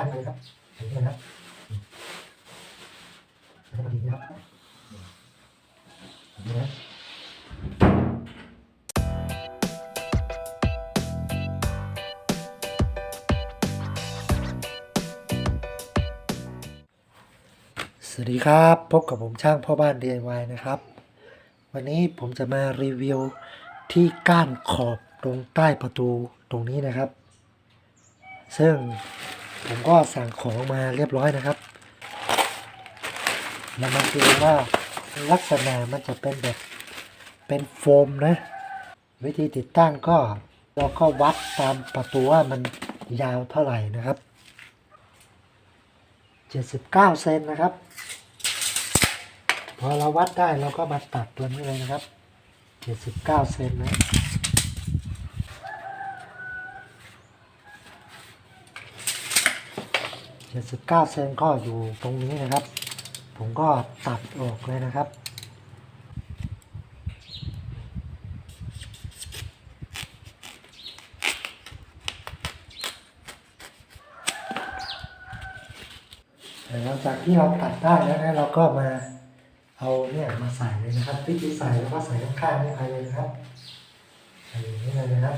ข้างเลยครับอย่างนี้นะครับแล้วก็ดีนะครับอย่างนี้นะสวัสดีครับพบกับผมช่างพ่อบ้าน DIY นะครับวันนี้ผมจะมารีวิวที่ก้านขอบตรงใต้ประตูตรงนี้นะครับซึ่งผมก็สั่งของมาเรียบร้อยนะครับแล้วมาดูว่าลักษณะมันจะเป็นแบบเป็นโฟมนะวิธีติดตั้งก็เราก็วัดตามประตูว่ามันยาวเท่าไหร่นะครับ79 เซนนะครับพอเราวัดได้เราก็มาตัดตัวนี้เลยนะครับ79 เซนนะ79 เซนก็อยู่ตรงนี้นะครับผมก็ตัดออกเลยนะครับหลังจากที่เราตัดได้แล้วนะเราก็มาเอาเนี่ยมาใส่เลยนะครับวิธีใส่แล้วก็ใส่ข้างๆนี่ไปเลยนะครับใส่อย่างนี้เลยนะครับ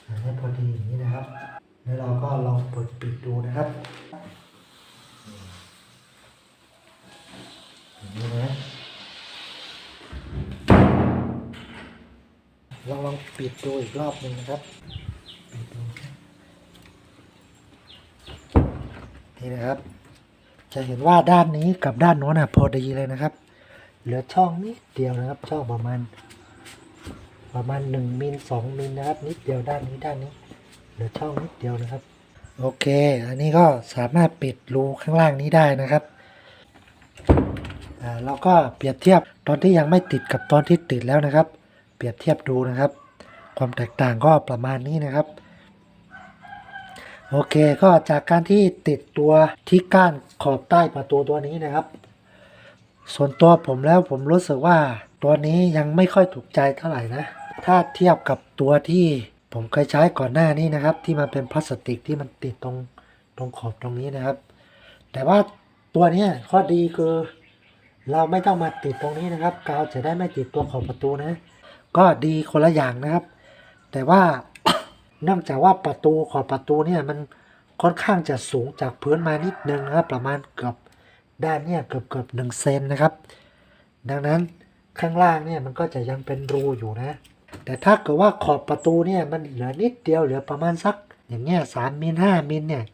ใส่ให้พอดีอย่างนี้นะครับแล้วเราก็ลองเปิดปิดดูนะครับอย่างนี้นะลองปิดดูอีกรอบหนึ่งนะครับปิดดูนี่นะครับจะเห็นว่าด้านนี้กับด้านโน้นพอดีเลยนะครับเหลือช่องนิดเดียวนะครับช่องประมาณ1 มิล 2 มิลนะครับนิดเดียวด้านนี้เหลือช่องนิดเดียวนะครับโอเคอันนี้ก็สามารถปิดรูข้างล่างนี้ได้นะครับเราก็เปรียบเทียบตอนที่ยังไม่ติดกับตอนที่ติดแล้วนะครับเปรียบเทียบดูนะครับความแตกต่างก็ประมาณนี้นะครับโอเคก็จากการที่ติดตัวที่ก้านขอบใต้ประตูตัวนี้นะครับส่วนตัวผมแล้วผมรู้สึกว่าตัวนี้ยังไม่ค่อยถูกใจเท่าไหร่นะถ้าเทียบกับตัวที่ผมเคยใช้ก่อนหน้านี้นะครับที่มันเป็นพลาสติกที่มันติดตรงขอบตรงนี้นะครับแต่ว่าตัวนี้ข้อดีคือเราไม่ต้องมาติดตรงนี้นะครับกาวจะได้ไม่ติดตัวขอบประตูนะก็ดีคนละอย่างนะครับแต่ว่า เนื่องจากว่าขอบประตูเนี่ยมันค่อนข้างจะสูงจากพื้นมานิดนึงนะครับประมาณเกือบด้านเนี่ยเกือบ1 เซนนะครับดังนั้นข้างล่างเนี่ยมันก็จะยังเป็นรูอยู่นะแต่ถ้าเกิดว่าขอบประตูเนี่ยมันเหลือนิดเดียวเหลือประมาณสักอย่างเงี้ย3 มิล 5 มิลเนี่ย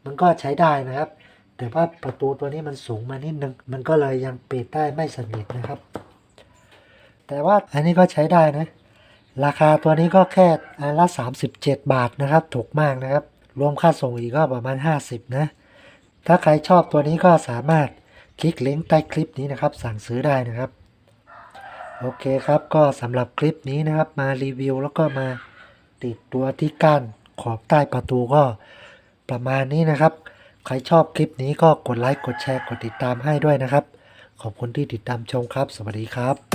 มันก็ใช้ได้นะครับแต่ว่าประตูตัวนี้มันสูงมานิดนึงมันก็เลยยังปิดได้ไม่สนิทนะครับแต่ว่าอันนี้ก็ใช้ได้นะราคาตัวนี้ก็แค่อันละ37 บาทนะครับถูกมากนะครับรวมค่าส่งอีกก็ประมาณ50นะถ้าใครชอบตัวนี้ก็สามารถคลิกลิงก์ใต้คลิปนี้นะครับสั่งซื้อได้นะครับโอเคครับก็สำหรับคลิปนี้นะครับมารีวิวแล้วก็มาติดตัวที่ก้านขอบใต้ประตูก็ประมาณนี้นะครับใครชอบคลิปนี้ก็กดไลค์กดแชร์กดติดตามให้ด้วยนะครับขอบคุณที่ติดตามชมครับสวัสดีครับ